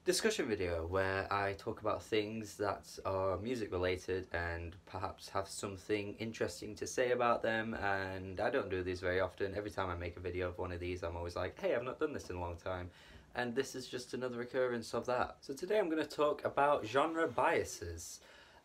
discussion video where I talk about things that are music related and perhaps have something interesting to say about them. And I don't do these very often. Every time I make a video of one of these, I'm always like, hey, I've not done this in a long time. And this is just another occurrence of that. So today I'm going to talk about genre biases.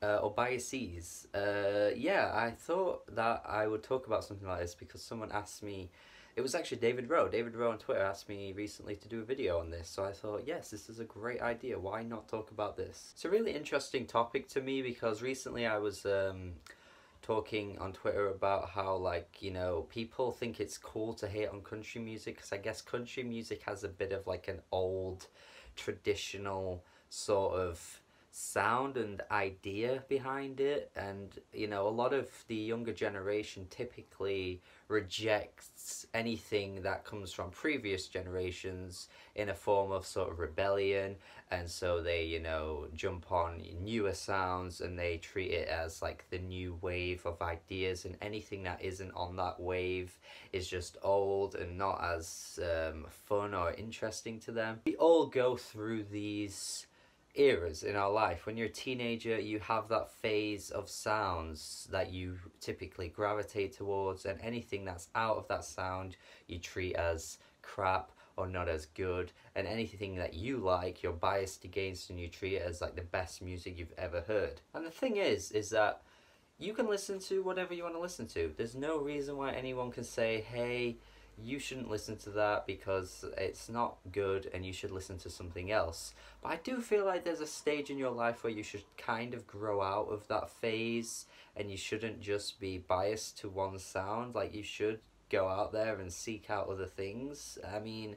Or biases. Yeah, I thought that I would talk about something like this because someone asked me. It was actually David Rowe. David Rowe on Twitter asked me recently to do a video on this, so I thought, yes, this is a great idea. Why not talk about this? It's a really interesting topic to me because recently I was talking on Twitter about how, like, you know, people think it's cool to hate on country music because I guess country music has a bit of like an old, traditional sort of sound and idea behind it, and you know, a lot of the younger generation typically rejects anything that comes from previous generations in a form of sort of rebellion, and so they, you know, jump on newer sounds and they treat it as like the new wave of ideas, and anything that isn't on that wave is just old and not as fun or interesting to them. We all go through these eras in our life. When you're a teenager, you have that phase of sounds that you typically gravitate towards, and anything that's out of that sound you treat as crap or not as good, and anything that you like you're biased against and you treat it as like the best music you've ever heard. And the thing is that you can listen to whatever you want to listen to. There's no reason why anyone can say, hey, you shouldn't listen to that because it's not good and you should listen to something else. But I do feel like there's a stage in your life where you should kind of grow out of that phase, and you shouldn't just be biased to one sound. Like, you should go out there and seek out other things. I mean,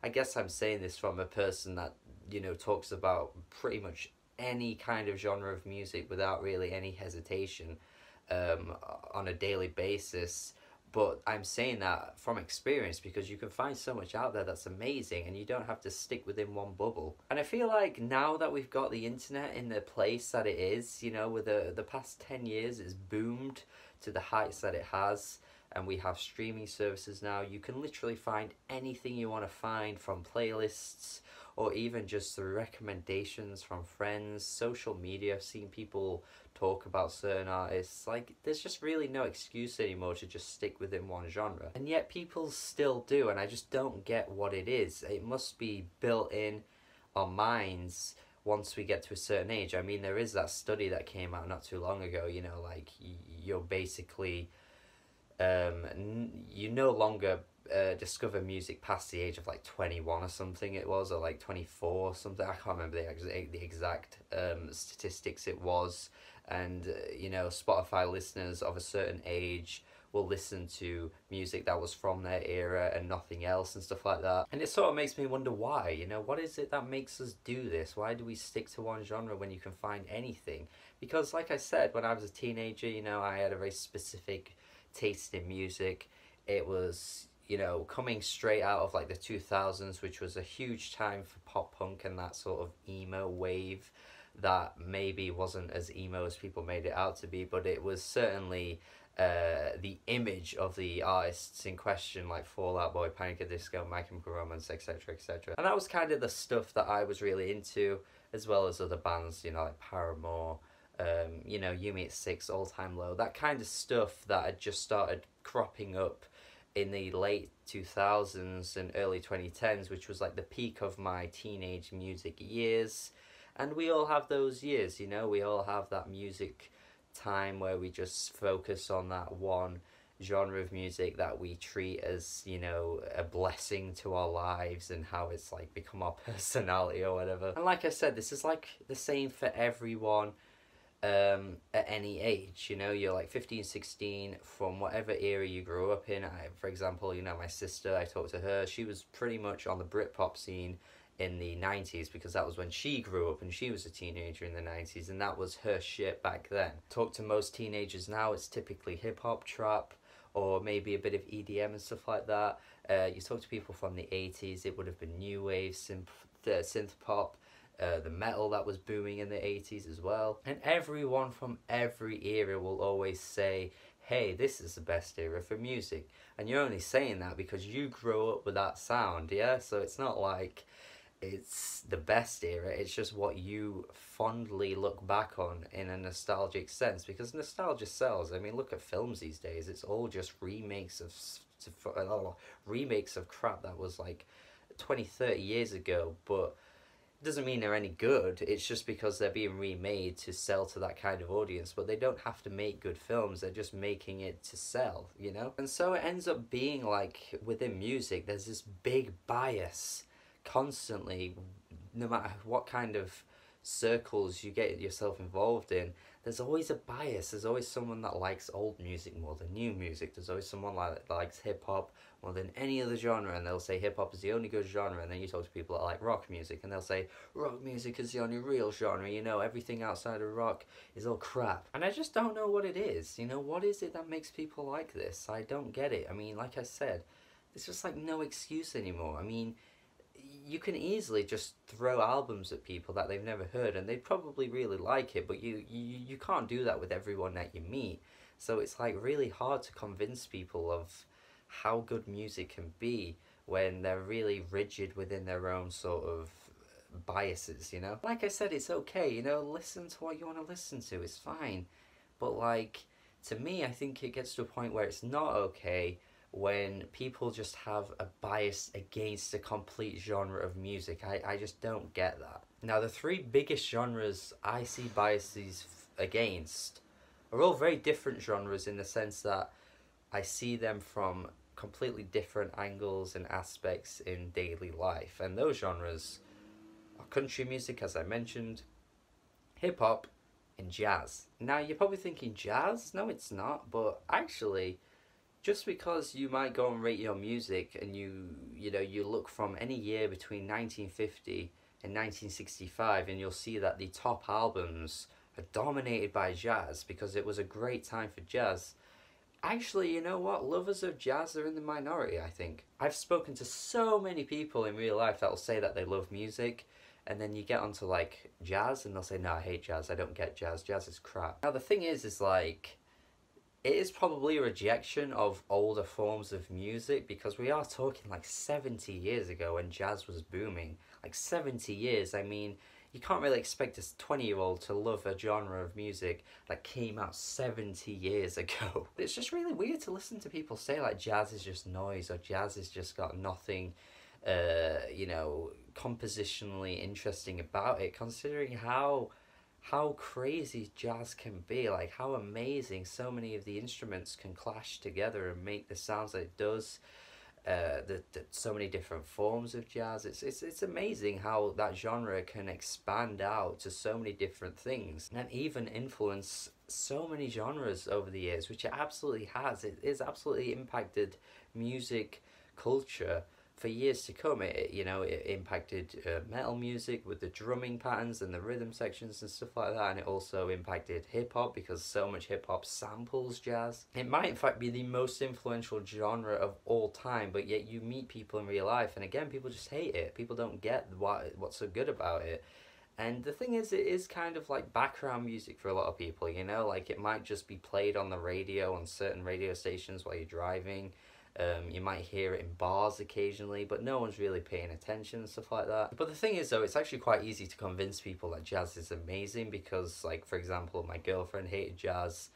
I guess I'm saying this from a person that, you know, talks about pretty much any kind of genre of music without really any hesitation on a daily basis. But I'm saying that from experience because you can find so much out there that's amazing and you don't have to stick within one bubble. And I feel like now that we've got the internet in the place that it is, you know, with the past 10 years it's boomed to the heights that it has, and we have streaming services now. You can literally find anything you want to find, from playlists or even just the recommendations from friends, social media. I've seen people talk about certain artists. Like, there's just really no excuse anymore to just stick within one genre. And yet people still do, and I just don't get what it is. It must be built in our minds once we get to a certain age. I mean, there is that study that came out not too long ago, you know, like, you're basically, you no longer discover music past the age of like 21 or something it was, or like 24 or something. I can't remember the exact statistics it was. And you know, Spotify listeners of a certain age will listen to music that was from their era and nothing else and stuff like that. And it sort of makes me wonder why, you know, what is it that makes us do this? Why do we stick to one genre when you can find anything? Because like I said, when I was a teenager, you know, I had a very specific taste in music. It was, you know, coming straight out of like the 2000s, which was a huge time for pop punk and that sort of emo wave that maybe wasn't as emo as people made it out to be, but it was certainly the image of the artists in question, like Fall Out Boy, Panic! At the Disco, My Chemical Romance, etc., etc. And that was kind of the stuff that I was really into, as well as other bands, you know, like Paramore, you know, Yumi at Six, All Time Low, that kind of stuff that had just started cropping up in the late 2000s and early 2010s, which was like the peak of my teenage music years. And we all have those years, you know, we all have that music time where we just focus on that one genre of music that we treat as, you know, a blessing to our lives, and how it's like become our personality or whatever. And like I said, this is like the same for everyone at any age. You know, you're like 15, 16, from whatever era you grew up in. For example, you know, my sister, I talked to her, she was pretty much on the Britpop scene in the 90s because that was when she grew up and she was a teenager in the 90s, and that was her shit back then. Talk to most teenagers now, it's typically hip-hop, trap, or maybe a bit of EDM and stuff like that. You talk to people from the 80s, it would have been new wave, synth pop, the metal that was booming in the 80s as well. And everyone from every era will always say, hey, this is the best era for music. And you're only saying that because you grew up with that sound, yeah? So it's not like it's the best era. It's just what you fondly look back on in a nostalgic sense, because nostalgia sells. I mean, look at films these days. It's all just remakes of remakes of crap that was like 20, 30 years ago, but it doesn't mean they're any good. It's just because they're being remade to sell to that kind of audience, but they don't have to make good films. They're just making it to sell, you know? And so it ends up being like within music, there's this big bias constantly, no matter what kind of circles you get yourself involved in. There's always a bias. There's always someone that likes old music more than new music. There's always someone that likes hip hop more than any other genre, and they'll say hip hop is the only good genre. And then you talk to people that like rock music, and they'll say rock music is the only real genre. You know, everything outside of rock is all crap. And I just don't know what it is. You know, what is it that makes people like this? I don't get it. I mean, like I said, there's just like no excuse anymore. I mean, you can easily just throw albums at people that they've never heard and they'd probably really like it, but you can't do that with everyone that you meet. So it's like really hard to convince people of how good music can be when they're really rigid within their own sort of biases, you know? Like I said, it's okay, you know, listen to what you want to listen to, it's fine. But like, to me, I think it gets to a point where it's not okay when people just have a bias against a complete genre of music. I just don't get that. Now, the three biggest genres I see biases against are all very different genres in the sense that I see them from completely different angles and aspects in daily life. And those genres are country music, as I mentioned, hip-hop, and jazz. Now, you're probably thinking, jazz? No, it's not. But actually, just because you might go and rate your music and you look from any year between 1950 and 1965, and you'll see that the top albums are dominated by jazz because it was a great time for jazz. Actually, you know what? Lovers of jazz are in the minority, I think. I've spoken to so many people in real life that will say that they love music, and then you get onto like jazz and they'll say, no, I hate jazz, I don't get jazz, jazz is crap. Now the thing is like, it is probably a rejection of older forms of music, because we are talking like 70 years ago when jazz was booming. Like 70 years, I mean, you can't really expect a 20-year-old to love a genre of music that came out 70 years ago. It's just really weird to listen to people say like jazz is just noise, or jazz has just got nothing, compositionally interesting about it, considering how crazy jazz can be, like how amazing so many of the instruments can clash together and make the sounds that it does. So many different forms of jazz. It's amazing how that genre can expand out to so many different things and even influence so many genres over the years, which it absolutely has. It is absolutely impacted music culture for years to come. It impacted metal music with the drumming patterns and the rhythm sections and stuff like that, and it also impacted hip-hop because so much hip-hop samples jazz. It might in fact be the most influential genre of all time, but yet you meet people in real life and again people just hate it. People don't get what's so good about it. And the thing is, it is kind of like background music for a lot of people, you know, like it might just be played on the radio, on certain radio stations while you're driving. You might hear it in bars occasionally, but no one's really paying attention and stuff like that. But the thing is though, it's actually quite easy to convince people that jazz is amazing because, like, for example, my girlfriend hated jazz.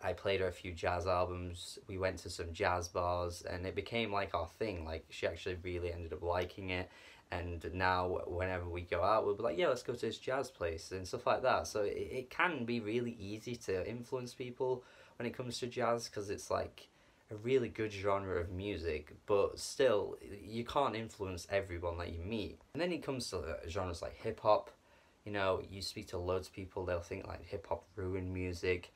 I played her a few jazz albums, we went to some jazz bars, and it became like our thing. Like, she actually really ended up liking it, and now whenever we go out, we'll be like, yeah, let's go to this jazz place and stuff like that. So it can be really easy to influence people when it comes to jazz, because it's like a really good genre of music, but still you can't influence everyone that you meet. And then it comes to genres like hip-hop. You know, you speak to loads of people, they'll think like hip-hop ruined music.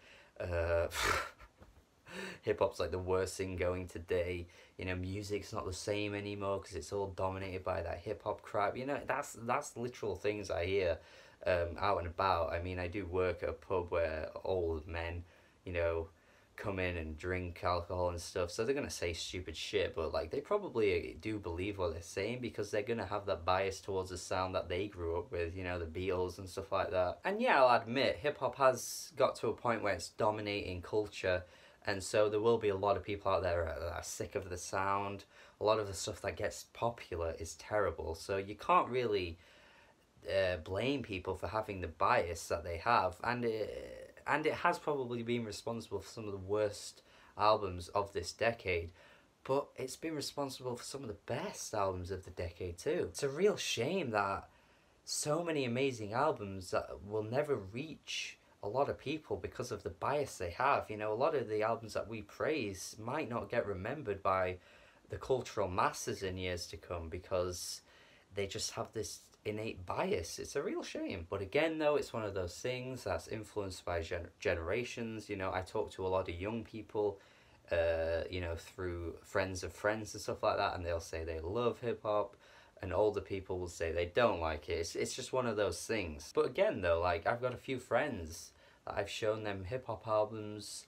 Hip-hop's like the worst thing going today. You know, music's not the same anymore because it's all dominated by that hip-hop crap. You know, that's literal things I hear out and about. I mean, I do work at a pub where old men, you know, come in and drink alcohol and stuff, so they're gonna say stupid shit, but like they probably do believe what they're saying because they're gonna have that bias towards the sound that they grew up with, you know, the Beatles and stuff like that. And yeah, I'll admit, hip-hop has got to a point where it's dominating culture, And so there will be a lot of people out there that are sick of the sound. A lot of the stuff that gets popular is terrible. So you can't really blame people for having the bias that they have. And it has probably been responsible for some of the worst albums of this decade. But it's been responsible for some of the best albums of the decade too. It's a real shame that so many amazing albums that will never reach a lot of people because of the bias they have. You know, a lot of the albums that we praise might not get remembered by the cultural masses in years to come because they just have this innate bias. It's a real shame. But again, though, it's one of those things that's influenced by generations. You know, I talk to a lot of young people, you know, through friends of friends and stuff like that, and they'll say they love hip-hop, and older people will say they don't like it. It's just one of those things. But again, though, like, I've got a few friends that I've shown them hip-hop albums,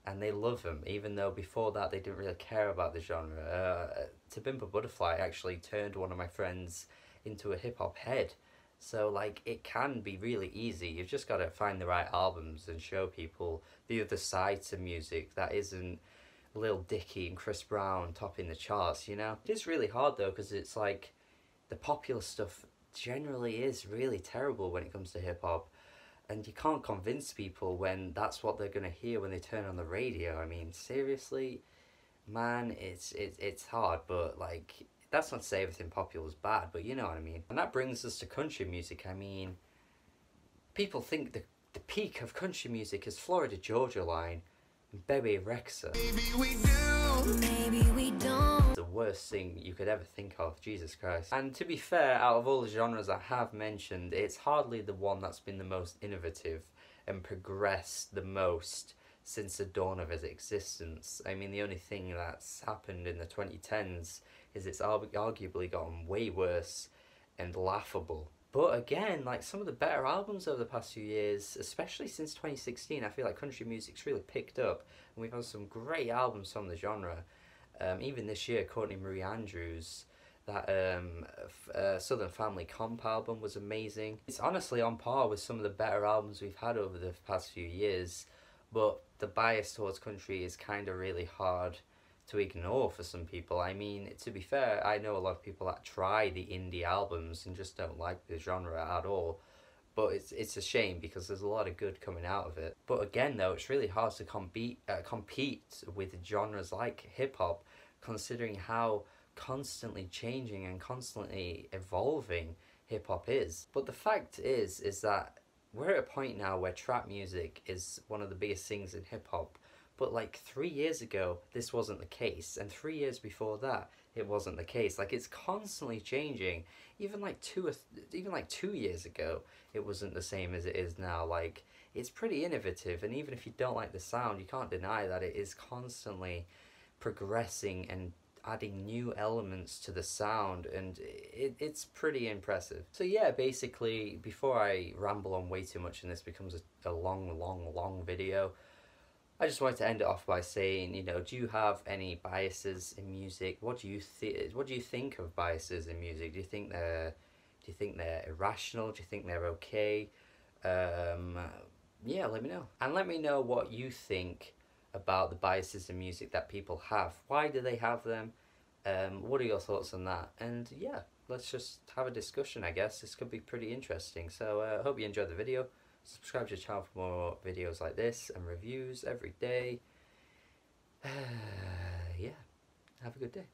and they love them, even though before that they didn't really care about the genre. To Pimp a Butterfly actually turned one of my friends into a hip-hop head. So, like, it can be really easy. You've just got to find the right albums and show people the other side to music that isn't Lil Dicky and Chris Brown topping the charts, you know? It is really hard, though, because it's like the popular stuff generally is really terrible when it comes to hip-hop. And you can't convince people when that's what they're going to hear when they turn on the radio. I mean, seriously, man, it's hard, but, like, that's not to say everything popular is bad, but you know what I mean. And that brings us to country music. I mean, people think the peak of country music is Florida Georgia Line and Bebe Rexha. Maybe we do, maybe we don't. The worst thing you could ever think of, Jesus Christ. And to be fair, out of all the genres I have mentioned, it's hardly the one that's been the most innovative and progressed the most since the dawn of its existence. I mean, the only thing that's happened in the 2010s is it's arguably gotten way worse and laughable. But again, like, some of the better albums over the past few years, especially since 2016, I feel like country music's really picked up, and we've had some great albums from the genre. Even this year, Courtney Marie Andrews, that Southern Family Comp album was amazing. It's honestly on par with some of the better albums we've had over the past few years, but the bias towards country is kind of really hard to ignore for some people. I mean, to be fair, I know a lot of people that try the indie albums and just don't like the genre at all. But it's a shame because there's a lot of good coming out of it. But again, though, it's really hard to compete with genres like hip-hop, considering how constantly changing and constantly evolving hip-hop is. But the fact is that we're at a point now where trap music is one of the biggest things in hip-hop. But like 3 years ago, this wasn't the case, and 3 years before that, it wasn't the case. Like, it's constantly changing. Even like 2 years ago, it wasn't the same as it is now. Like, it's pretty innovative, and even if you don't like the sound, you can't deny that it is constantly progressing and adding new elements to the sound, and it's pretty impressive. So yeah, basically, before I ramble on way too much and this becomes a long video, I just wanted to end it off by saying, you know, do you have any biases in music? What do you think of biases in music? Do you think they're irrational? Do you think they're okay? Yeah, let me know. And let me know what you think about the biases in music that people have. Why do they have them? What are your thoughts on that? And yeah, let's just have a discussion, I guess. This could be pretty interesting. So I hope you enjoyed the video. Subscribe to the channel for more videos like this and reviews every day. Yeah, have a good day.